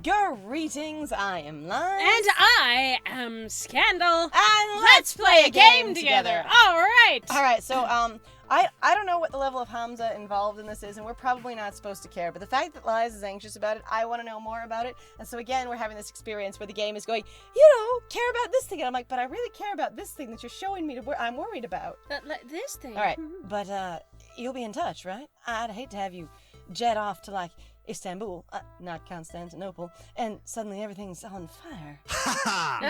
Greetings, I am Lies. And I am Scandal. And let's play a game together. Alright, so, I don't know what the level of Hamza involved in this is, and we're probably not supposed to care, but the fact that Lies is anxious about it, I want to know more about it, and so again, we're having this experience where the game is going, care about this thing, and I'm like, but I really care about this thing that you're showing me I'm worried about. This thing? Alright, but, you'll be in touch, right? I'd hate to have you jet off to, like, Istanbul, not Constantinople, and suddenly everything's on fire.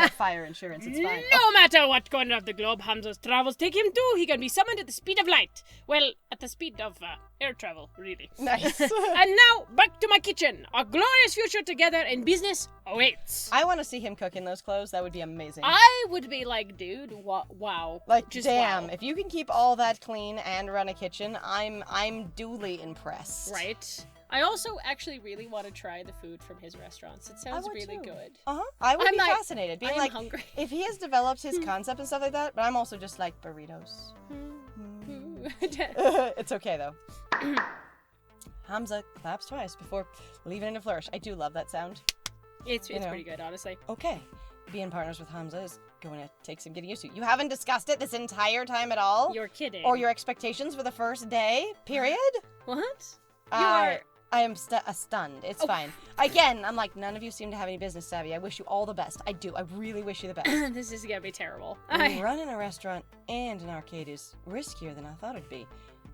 Fire insurance, it's fine. No matter what corner of the globe Hamza's travels take him to, he can be summoned at the speed of light. Well, at the speed of air travel, really. Nice. And now, back to my kitchen. Our glorious future together in business awaits. I want to see him cook in those clothes. That would be amazing. I would be like, dude, wow. Like, just damn, wow. If you can keep all that clean and run a kitchen, I'm duly impressed. Right. I also actually really want to try the food from his restaurants. It sounds really good. I would I'm be like, fascinated. Being I'm like, hungry. if he has developed his concept and stuff like that, but I'm also just like, burritos. It's okay, though. Hamza claps twice before leaving in a flourish. I do love that sound. It's pretty good, honestly. Okay. Being partners with Hamza is going to take some getting used to. You haven't discussed it this entire time at all? You're kidding. Or your expectations for the first day? Period? What? I am stunned. It's fine. Again, I'm like, none of you seem to have any business savvy. I wish you all the best. I do. I really wish you the best. This is gonna be terrible. Running a restaurant and an arcade is riskier than I thought it'd be.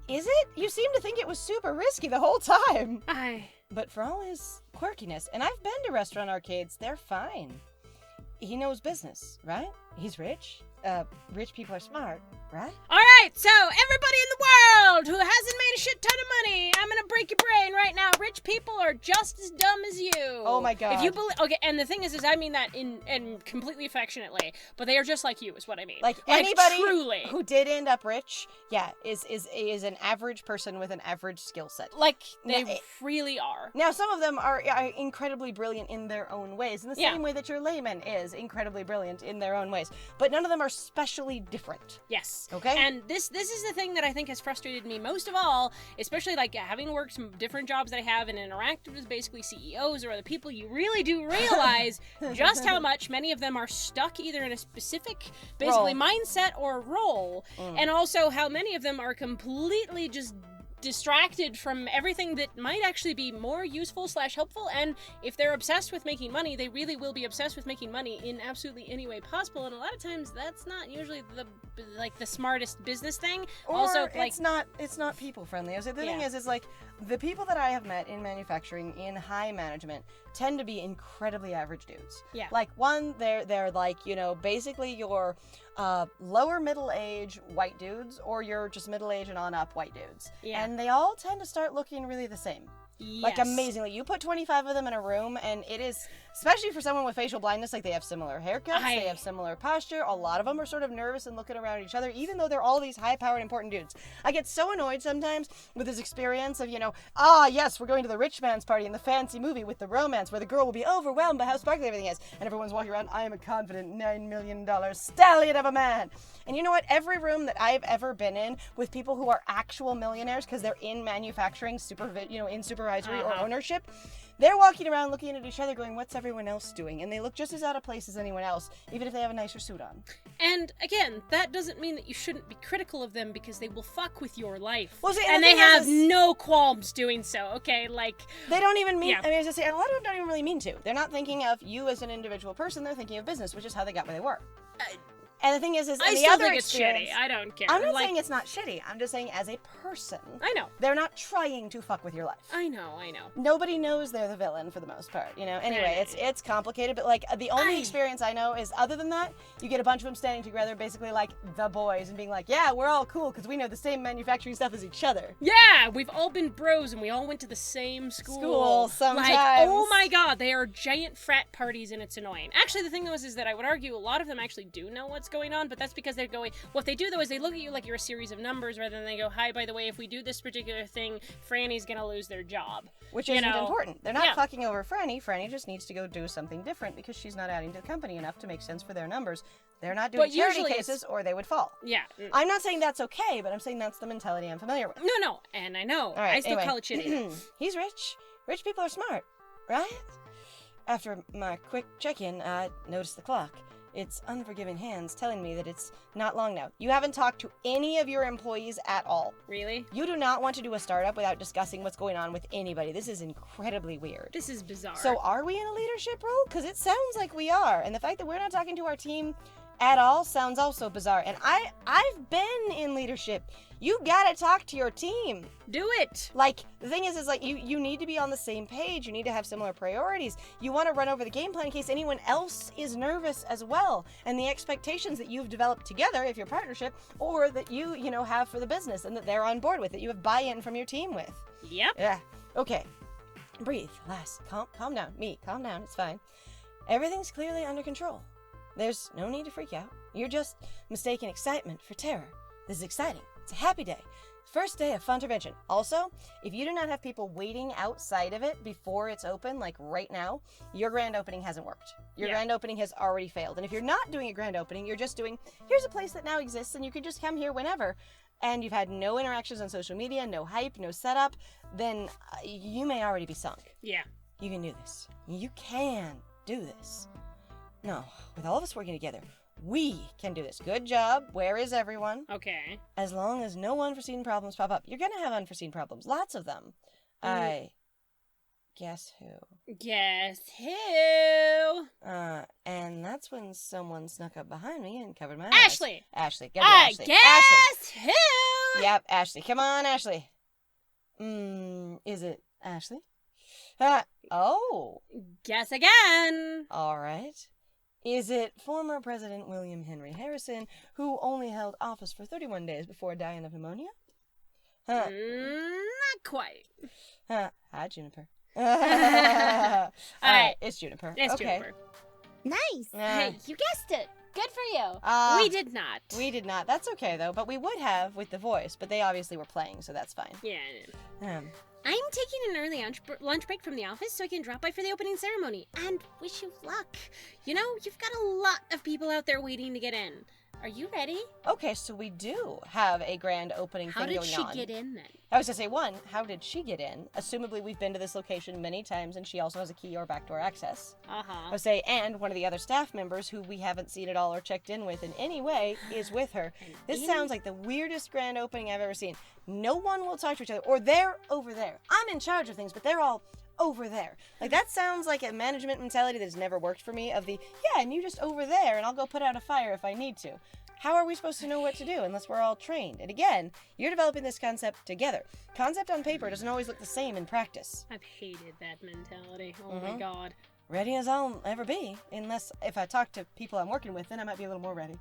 Is it? You seem to think it was super risky the whole time. But for all his quirkiness, and I've been to restaurant arcades, they're fine. He knows business, right? He's rich. Rich people are smart, right? Alright, so everybody in the world who hasn't made a shit ton of money, I'm gonna break your brain right now. Rich people are just as dumb as you. Oh my god. If you believe, okay, and the thing is I mean that in completely affectionately, but they are just like you, is what I mean. Like anybody truly. Who did end up rich, yeah, is an average person with an average skill set. Like, they really are. Now, some of them are incredibly brilliant in their own ways, in the same way that your layman is incredibly brilliant in their own ways. But none of them are specially different. Yes. Okay? And this is the thing that I think has frustrated me most of all, especially like having worked some different jobs that I have and interacted with basically CEOs or other people, you really do realize just how much many of them are stuck either in a specific basically mindset or role, and also how many of them are completely just distracted from everything that might actually be more useful / helpful. And if they're obsessed with making money, they really will be obsessed with making money in absolutely any way possible, and a lot of times that's not usually the smartest business thing. Or also, it's not people friendly. The thing is like the people that I have met in manufacturing in high management tend to be incredibly average dudes. Yeah. Like one, they're like, basically your lower middle age white dudes, or you're just middle age and on up white dudes. Yeah. And they all tend to start looking really the same. Yes. Like, amazingly. You put 25 of them in a room, and it is, especially for someone with facial blindness, like, they have similar haircuts, they have similar posture, a lot of them are sort of nervous and looking around at each other, even though they're all these high-powered, important dudes. I get so annoyed sometimes with this experience of, yes, we're going to the rich man's party in the fancy movie with the romance, where the girl will be overwhelmed by how sparkly everything is, and everyone's walking around, I am a confident $9 million stallion of a man. And you know what? Every room that I've ever been in with people who are actual millionaires, because they're in manufacturing, in supervisory or ownership, they're walking around looking at each other going, what's everyone else doing? And they look just as out of place as anyone else, even if they have a nicer suit on. And again, that doesn't mean that you shouldn't be critical of them, because they will fuck with your life. Well, see, and they have no qualms doing so, okay? Like, they don't even mean, I mean, as I say, a lot of them don't even really mean to. They're not thinking of you as an individual person, they're thinking of business, which is how they got where they were. And the thing is I the still other think it's experience, shitty. I don't care. I'm not saying it's not shitty. I'm just saying as a person. I know. They're not trying to fuck with your life. I know. Nobody knows they're the villain for the most part, Anyway, it's complicated, but like the only experience I know is, other than that, you get a bunch of them standing together basically like the boys and being like, yeah, we're all cool because we know the same manufacturing stuff as each other. Yeah, we've all been bros and we all went to the same school. Sometimes. Like, oh my god, they are giant frat parties and it's annoying. Actually, the thing is that I would argue a lot of them actually do know what's going on, but that's because they're going, what they do though is they look at you like you're a series of numbers rather than they go, hi, by the way, if we do this particular thing, Franny's gonna lose their job. Which isn't important. They're not fucking over Franny. Franny just needs to go do something different because she's not adding to the company enough to make sense for their numbers. They're not doing charity cases or they would fall. Yeah. I'm not saying that's okay, but I'm saying that's the mentality I'm familiar with. No, and I know. All right, I still call it shitty. He's rich. Rich people are smart, right? After my quick check-in, I noticed the clock. It's unforgiving hands telling me that it's not long now. You haven't talked to any of your employees at all. Really? You do not want to do a startup without discussing what's going on with anybody. This is incredibly weird. This is bizarre. So are we in a leadership role? Because it sounds like we are. And the fact that we're not talking to our team at all sounds also bizarre. And I've been in leadership. You gotta talk to your team. Do it. Like, the thing is like, you need to be on the same page. You need to have similar priorities. You want to run over the game plan in case anyone else is nervous as well. And the expectations that you've developed together, if you're partnership, or that you have for the business and that they're on board with, that you have buy-in from your team with. Yep. Yeah. Okay. Breathe. Lass. Calm down. Calm down. It's fine. Everything's clearly under control. There's no need to freak out. You're just mistaking excitement for terror. This is exciting. It's a happy day. First day of Funtervention. Also, if you do not have people waiting outside of it before it's open, like right now, your grand opening hasn't worked. Your grand opening has already failed. And if you're not doing a grand opening, you're just doing, here's a place that now exists and you can just come here whenever, and you've had no interactions on social media, no hype, no setup, then you may already be sunk. Yeah. You can do this. You can do this. No, with all of us working together, we can do this. Good job. Where is everyone? Okay. As long as no unforeseen problems pop up. You're gonna have unforeseen problems. Lots of them. Guess who? Guess who? And that's when someone snuck up behind me and covered my eyes. Ashley! Ashley. Gotta be Ashley. Guess Ashley. who? Yep, Ashley. Come on, Ashley. Is it Ashley? Oh. Guess again. All right. Is it former President William Henry Harrison, who only held office for 31 days before dying of pneumonia? Not quite. Hi, Juniper. All right, it's Juniper. It's okay. Juniper. Nice. Hey, you guessed it. Good for you. We did not. We did not. That's okay, though. But we would have with the voice, but they obviously were playing, so that's fine. Yeah. I'm taking an early lunch break from the office so I can drop by for the opening ceremony and wish you luck. You know, you've got a lot of people out there waiting to get in. Are you ready? Okay, so we do have a grand opening thing going on. How did she get in then? I was going to say, one, how did she get in? Assumably, we've been to this location many times, and she also has a key or backdoor access. I would say, and one of the other staff members who we haven't seen at all or checked in with in any way is with her. This sounds like the weirdest grand opening I've ever seen. No one will talk to each other, or they're over there. I'm in charge of things, but they're all over there. Like, that sounds like a management mentality that's never worked for me, of the, yeah, and you just over there, and I'll go put out a fire if I need to. How are we supposed to know what to do unless we're all trained? And again, you're developing this concept together. Concept on paper doesn't always look the same in practice. I've hated that mentality. Oh my god. Ready as I'll ever be, unless if I talk to people I'm working with, then I might be a little more ready.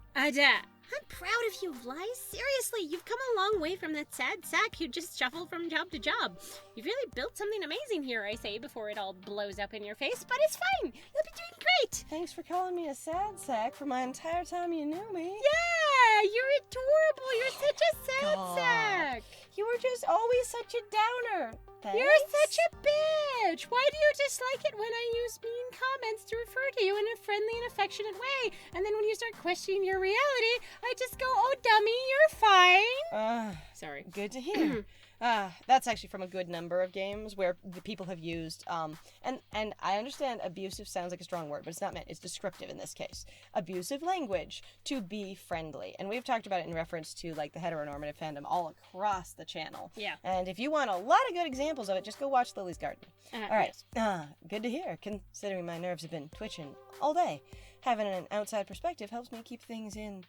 I'm proud of you, Blythe. Seriously, you've come a long way from that sad sack who just shuffled from job to job. You've really built something amazing here, I say, before it all blows up in your face, but it's fine. You'll be doing great. Thanks for calling me a sad sack for my entire time you knew me. Yeah, you're adorable. You're such a sad sack. You were just always such a downer. Thanks. You're such a bitch. Why do you dislike it when I use mean comments to refer to you in a friendly and affectionate way? And then when you start questioning your reality, I just go, oh, dummy, you're fine. Sorry. Good to hear. That's actually from a good number of games where the people have used, and I understand abusive sounds like a strong word, but it's not meant. It's descriptive in this case. Abusive language to be friendly. And we've talked about it in reference to, like, the heteronormative fandom all across the channel. Yeah. And if you want a lot of good examples of it, just go watch Lily's Garden. All right. Yes. Good to hear, considering my nerves have been twitching all day. Having an outside perspective helps me keep things in,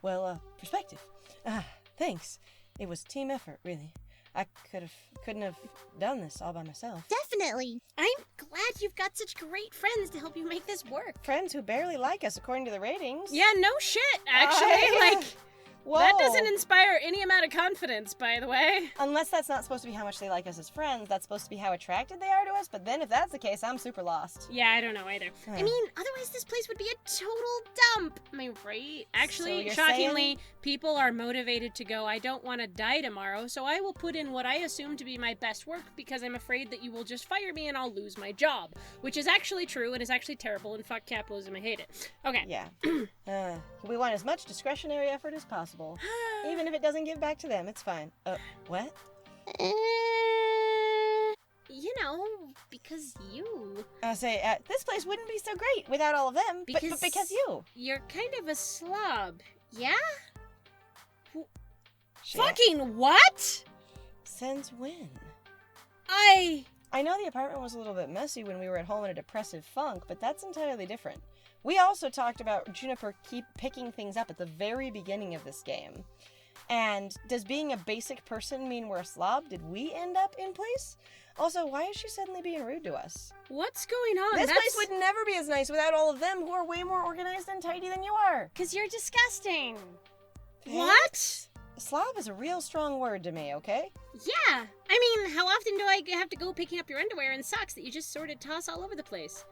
well, perspective. Thanks. It was team effort, really. I couldn't have done this all by myself. Definitely. I'm glad you've got such great friends to help you make this work. Friends who barely like us according to the ratings. Yeah, no shit, actually. Whoa. That doesn't inspire any amount of confidence, by the way. Unless that's not supposed to be how much they like us as friends. That's supposed to be how attracted they are to us. But then if that's the case, I'm super lost. Yeah, I don't know either. I mean, otherwise this place would be a total dump. Am I right? Actually, So shockingly, people are motivated to go, I don't want to die tomorrow, so I will put in what I assume to be my best work because I'm afraid that you will just fire me and I'll lose my job. Which is actually true and is actually terrible, and fuck capitalism, I hate it. Okay. Yeah. We want as much discretionary effort as possible. Even if it doesn't give back to them, it's fine. What? You know, Because you. I say, this place wouldn't be so great without all of them, but because you. You're kind of a slob, yeah? Shit. Fucking what? Since when? I know the apartment was a little bit messy when we were at home in a depressive funk, but that's entirely different. We also talked about Juniper keep picking things up at the very beginning of this game. And does being a basic person mean we're a slob? Did we end up in place? Also, why is she suddenly being rude to us? What's going on? This place would never be as nice without all of them who are way more organized and tidy than you are. Because you're disgusting. Thanks. What? Slob is a real strong word to me, okay? Yeah. I mean, how often do I have to go picking up your underwear and socks that you just sort of toss all over the place?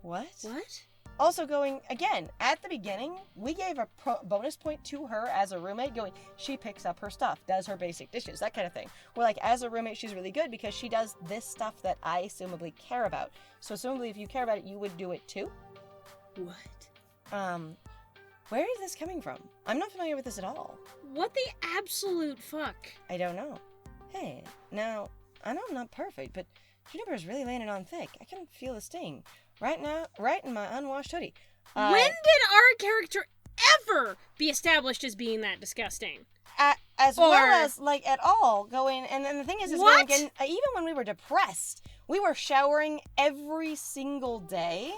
What? What? Also going, again, at the beginning, we gave a bonus point to her as a roommate going, she picks up her stuff, does her basic dishes, that kind of thing. We're like, as a roommate, she's really good because she does this stuff that I assumably care about. So assumably if you care about it, you would do it too? What? Where is this coming from? I'm not familiar with this at all. What the absolute fuck? I don't know. Hey, now, I know I'm not perfect, but Juniper's really laying it on thick. I can feel the sting. Right now, right in my unwashed hoodie. When did our character ever be established as being that disgusting? Well as, like, at all, going, and then the thing is what? Going, even when we were depressed, we were showering every single day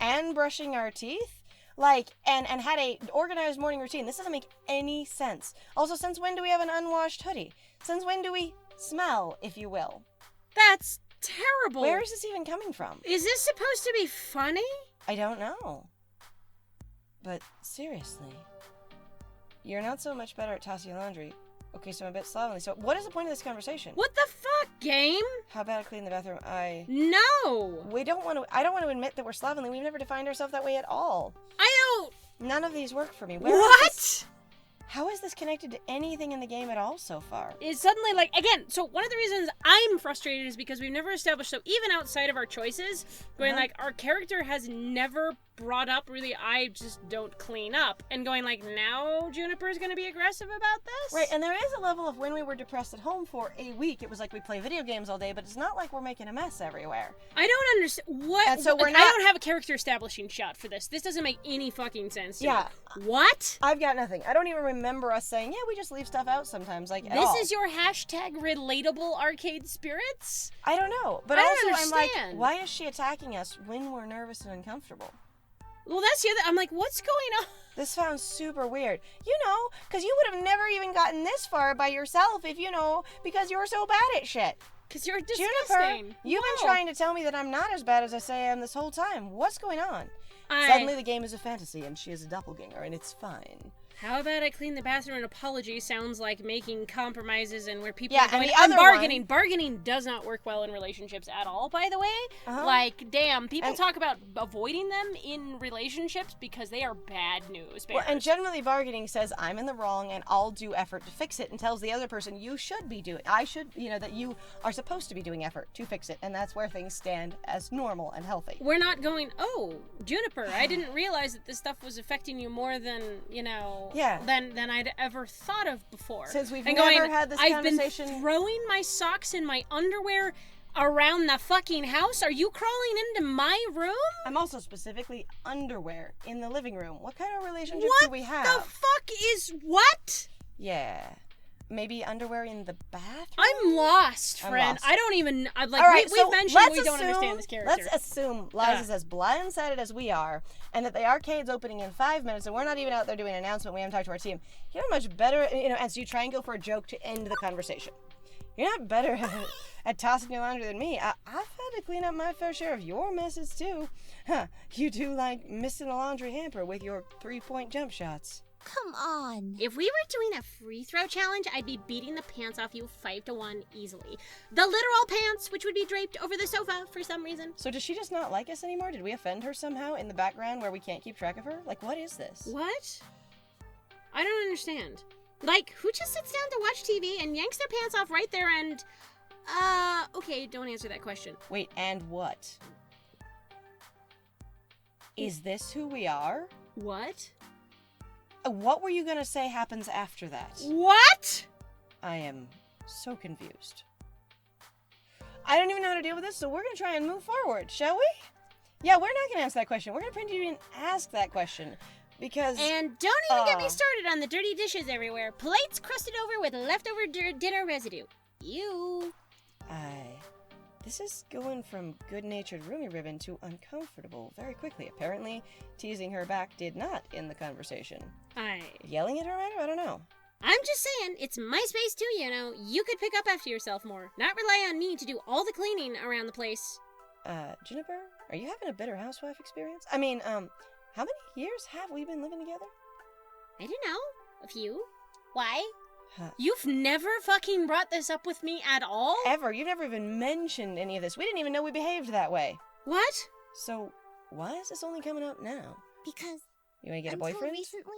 and brushing our teeth. Like, and had a organized morning routine. This doesn't make any sense. Also, since when do we have an unwashed hoodie? Since when do we smell, if you will? That's terrible. Where is this even coming from? Is this supposed to be funny? I don't know. But seriously, you're not so much better at tossing your laundry. Okay, so I'm a bit slovenly. So what is the point of this conversation? What the fuck, game? How about I clean the bathroom? No! I don't want to admit that we're slovenly. We've never defined ourselves that way at all. I don't... None of these work for me. What? How is this connected to anything in the game at all so far? It's suddenly like, again, so one of the reasons I'm frustrated is because we've never established, so even outside of our choices, going like, our character has never brought up really, I just don't clean up, and going like, now Juniper is going to be aggressive about this? Right, and there is a level of when we were depressed at home for a week, it was like we play video games all day, but it's not like we're making a mess everywhere. I don't understand, what? And so I don't have a character establishing shot for this. This doesn't make any fucking sense to me. What? I've got nothing. I don't even remember us saying, yeah, we just leave stuff out sometimes, like, at all. This is your hashtag relatable arcade spirits? I don't know, but I also don't I'm like, understand. why is she attacking us when we're nervous and uncomfortable? Well, that's the other, I'm like, what's going on? This sounds super weird. You know, because you would have never even gotten this far by yourself if, because you were so bad at shit. Because you're disgusting. Juniper, you've been trying to tell me that I'm not as bad as I say I am this whole time. What's going on? Suddenly the game is a fantasy and she is a doppelganger and it's fine. How about I clean the bathroom? An apology sounds like making compromises and where people are going, and bargaining. Bargaining does not work well in relationships at all, by the way. Like, damn, people talk about avoiding them in relationships because they are bad news bears. Well, and generally bargaining says, I'm in the wrong and I'll do effort to fix it, and tells the other person, you should be doing, that you are supposed to be doing effort to fix it, and that's where things stand as normal and healthy. We're not going, oh, Juniper, I didn't realize that this stuff was affecting you more than, than I'd ever thought of before. Since we've never had this conversation. I've been throwing my socks and my underwear around the fucking house. Are you crawling into my room? I'm also specifically underwear in the living room. What kind of relationship do we have? What the fuck is what? Yeah. Maybe underwear in the bathroom? I'm lost, friend. I'm lost. I don't even... All right, we've mentioned we don't understand this character. Let's assume Liza is as blindsided as we are, and that the arcade's opening in 5 minutes, and we're not even out there doing an announcement. We haven't talked to our team. You're much better, as you try and go for a joke to end the conversation. You're not better at tossing your laundry than me. I've had to clean up my fair share of your messes, too. You do like missing a laundry hamper with your 3-point jump shots. Come on. If we were doing a free throw challenge, I'd be beating the pants off you 5-1 easily. The literal pants, which would be draped over the sofa for some reason. So does she just not like us anymore? Did we offend her somehow in the background where we can't keep track of her? Like, what is this? What? I don't understand. Like, who just sits down to watch TV and yanks their pants off right there and... okay, don't answer that question. Wait, and what? Is this who we are? What? What were you gonna say happens after that? What? I am so confused. I don't even know how to deal with this, so we're going to try and move forward, shall we? Yeah, we're not going to answer that question. We're going to pretend you didn't ask that question. Because... And don't even get me started on the dirty dishes everywhere. Plates crusted over with leftover dinner residue. Ew. This is going from good-natured roomy ribbon to uncomfortable very quickly. Apparently, teasing her back did not end the conversation. Yelling at her matter? I don't know. I'm just saying, it's my space too, you know. You could pick up after yourself more. Not rely on me to do all the cleaning around the place. Juniper, are you having a bitter housewife experience? I mean, how many years have we been living together? I don't know. A few. Why? Huh. You've never fucking brought this up with me at all? Ever. You've never even mentioned any of this. We didn't even know we behaved that way. What? So, why is this only coming up now? Because you want to get a boyfriend? Until recently,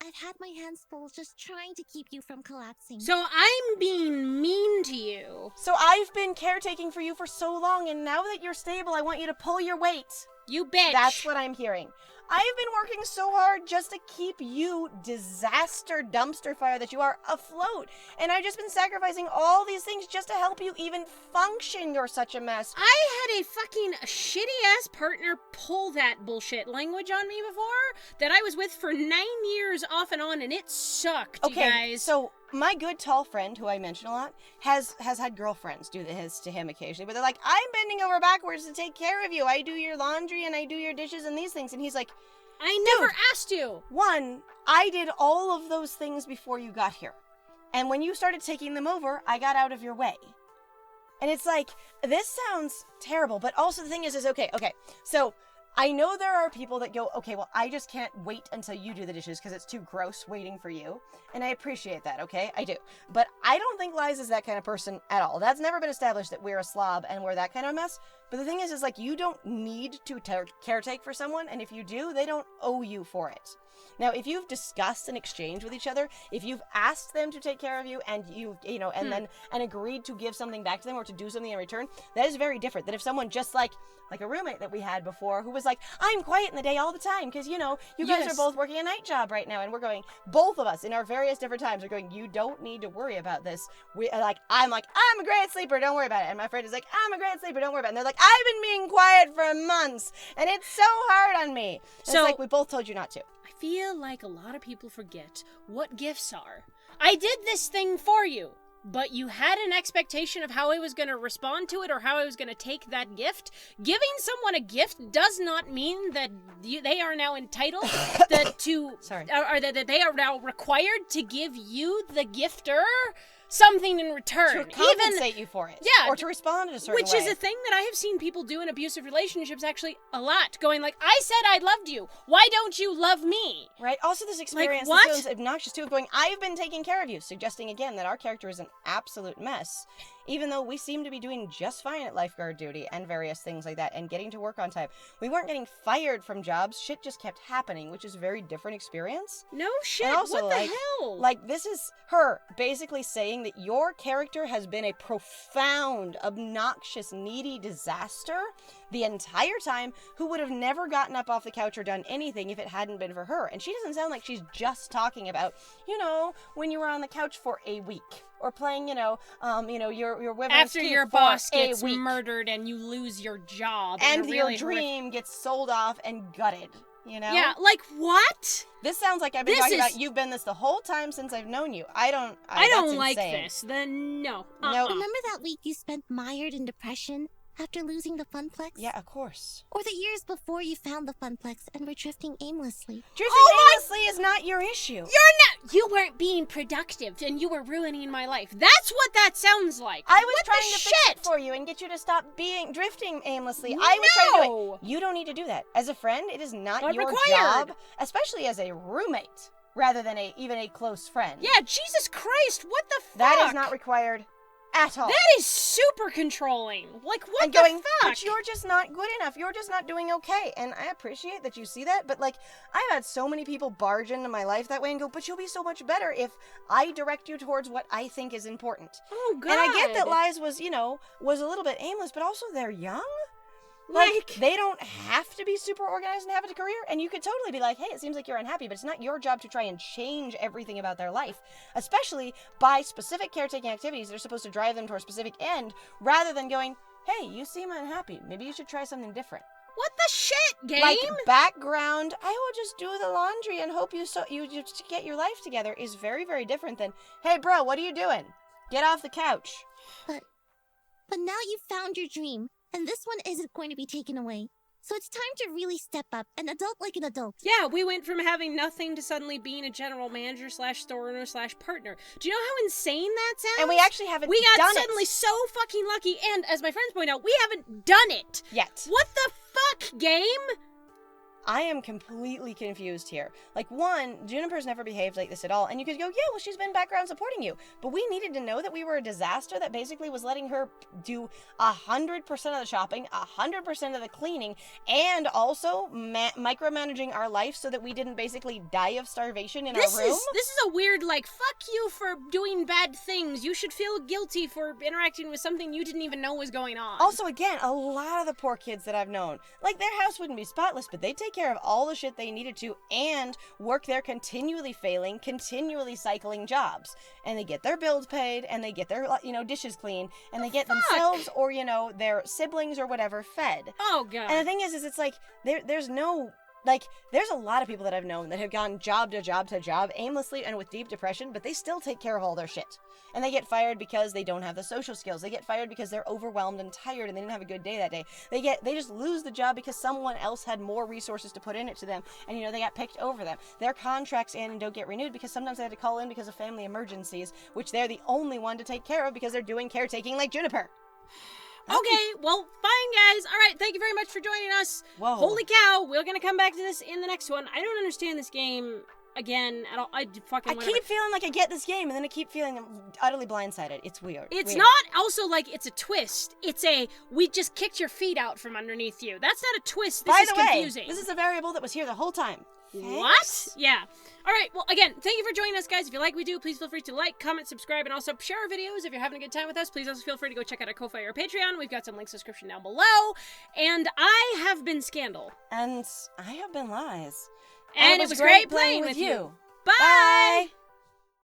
I've had my hands full just trying to keep you from collapsing. So I'm being mean to you. So I've been caretaking for you for so long, and now that you're stable, I want you to pull your weight. You bitch. That's what I'm hearing. I've been working so hard just to keep you, disaster dumpster fire that you are, afloat. And I've just been sacrificing all these things just to help you even function. You're such a mess. I had a fucking shitty-ass partner pull that bullshit language on me before that I was with for 9 years off and on, and it sucked, you guys. So my good tall friend, who I mention a lot, has had girlfriends do this to him occasionally. But they're like, I'm bending over backwards to take care of you. I do your laundry and I do your dishes and these things. And he's like, I never asked you. One, I did all of those things before you got here. And when you started taking them over, I got out of your way. And it's like, this sounds terrible. But also the thing is okay. So I know there are people that go, okay, well, I just can't wait until you do the dishes because it's too gross waiting for you. And I appreciate that, okay? I do. But I don't think Liza's that kind of person at all. That's never been established that we're a slob and we're that kind of mess. But the thing is like, you don't need to caretake for someone. And if you do, they don't owe you for it. Now, if you've discussed an exchange with each other, if you've asked them to take care of you and then agreed to give something back to them or to do something in return, that is very different than if someone just like a roommate that we had before who was like, I'm quiet in the day all the time because, you guys are both working a night job right now. And we're going, both of us in our various different times are going, you don't need to worry about this. I'm a great sleeper. Don't worry about it. And my friend is like, I'm a great sleeper. Don't worry about it. And they're like, I've been being quiet for months and it's so hard on me. And it's like, we both told you not to. I feel like a lot of people forget what gifts are. I did this thing for you, but you had an expectation of how I was going to respond to it or how I was going to take that gift. Giving someone a gift does not mean that they are now entitled or that they are now required to give you, the gifter, something in return. To compensate you for it. Yeah. Or to respond in a certain way. Which is a thing that I have seen people do in abusive relationships actually a lot. Going like, I said I loved you. Why don't you love me? Right. Also this experience like, that feels obnoxious too of going, I've been taking care of you. Suggesting again that our character is an absolute mess. Even though we seem to be doing just fine at lifeguard duty and various things like that and getting to work on time. We weren't getting fired from jobs. Shit just kept happening, which is a very different experience. No shit. And also, what the hell? Like, this is her basically saying that your character has been a profound, obnoxious, needy disaster the entire time who would have never gotten up off the couch or done anything if it hadn't been for her. And she doesn't sound like she's just talking about, when you were on the couch for a week. Or playing, your Wyvern's after Keep your for boss a gets week. murdered and you lose your job. And your dream gets sold off and gutted, Yeah, like what? This sounds like I've been talking about you've been this the whole time since I've known you. I don't like insane. this. Then no. No. Remember that week you spent mired in depression after losing the Funplex? Yeah, of course. Or the years before you found the Funplex and were drifting aimlessly? Drifting aimlessly is not your issue. You weren't being productive and you were ruining my life. That's what that sounds like. I was trying to fix it for you and get you to stop drifting aimlessly. I was trying to do it. You don't need to do that. As a friend, it is not your job, especially as a roommate, rather than even a close friend. Yeah, Jesus Christ, what the fuck? That is not required at all. That is super controlling. Like, what and the going, fuck? But you're just not good enough. You're just not doing okay. And I appreciate that you see that, but I've had so many people barge into my life that way and go, but you'll be so much better if I direct you towards what I think is important. Oh, God. And I get that Liz was a little bit aimless, but also they're young. Like, they don't have to be super organized and have a career, and you could totally be like, hey, it seems like you're unhappy, but it's not your job to try and change everything about their life, especially by specific caretaking activities that are supposed to drive them to a specific end, rather than going, hey, you seem unhappy, maybe you should try something different. what the shit, game? Like, background, I will just do the laundry and hope you just get your life together is very, very different than, hey, bro, what are you doing? Get off the couch. But now you've found your dream, and this one isn't going to be taken away. So it's time to really step up and adult like an adult. Yeah, we went from having nothing to suddenly being a general manager / store owner / partner. Do you know how insane that sounds? And we actually haven't We got done suddenly it so fucking lucky, and as my friends point out, we haven't done it yet. What the fuck, game? I am completely confused here. Like, one, Juniper's never behaved like this at all, and you could go, yeah, well, she's been background supporting you. But we needed to know that we were a disaster that basically was letting her do 100% of the shopping, 100% of the cleaning, and also micromanaging our life so that we didn't basically die of starvation in our room. This is a weird, like, fuck you for doing bad things. You should feel guilty for interacting with something you didn't even know was going on. Also, again, a lot of the poor kids that I've known, like, their house wouldn't be spotless, but they'd take care of all the shit they needed to and work their continually failing, continually cycling jobs. And they get their bills paid, and they get their, dishes clean, and they get themselves or, their siblings or whatever fed. Oh, God. And the thing is it's like, there's no... Like, there's a lot of people that I've known that have gone job to job to job aimlessly and with deep depression, but they still take care of all their shit. And they get fired because they don't have the social skills. They get fired because they're overwhelmed and tired and they didn't have a good day that day. They just lose the job because someone else had more resources to put in it to them, and they got picked over them. Their contracts in and don't get renewed because sometimes they had to call in because of family emergencies, which they're the only one to take care of because they're doing caretaking like Juniper. Okay, well, fine, guys. All right, thank you very much for joining us. Whoa. Holy cow, we're gonna come back to this in the next one. I don't understand this game again at all. I keep feeling like I get this game, and then I keep feeling utterly blindsided. It's weird. It's weird. not also like it's a twist. It's we just kicked your feet out from underneath you. That's not a twist. This By is the way, confusing. this is a variable that was here the whole time. What? Thanks. Yeah. All right. Well, again, thank you for joining us, guys. If you like what we do, please feel free to like, comment, subscribe, and also share our videos. If you're having a good time with us, please also feel free to go check out our Ko-Fi or Patreon. We've got some links in the description down below. And I have been Scandal. And I have been Lies. And it was great playing with you. Bye! Bye!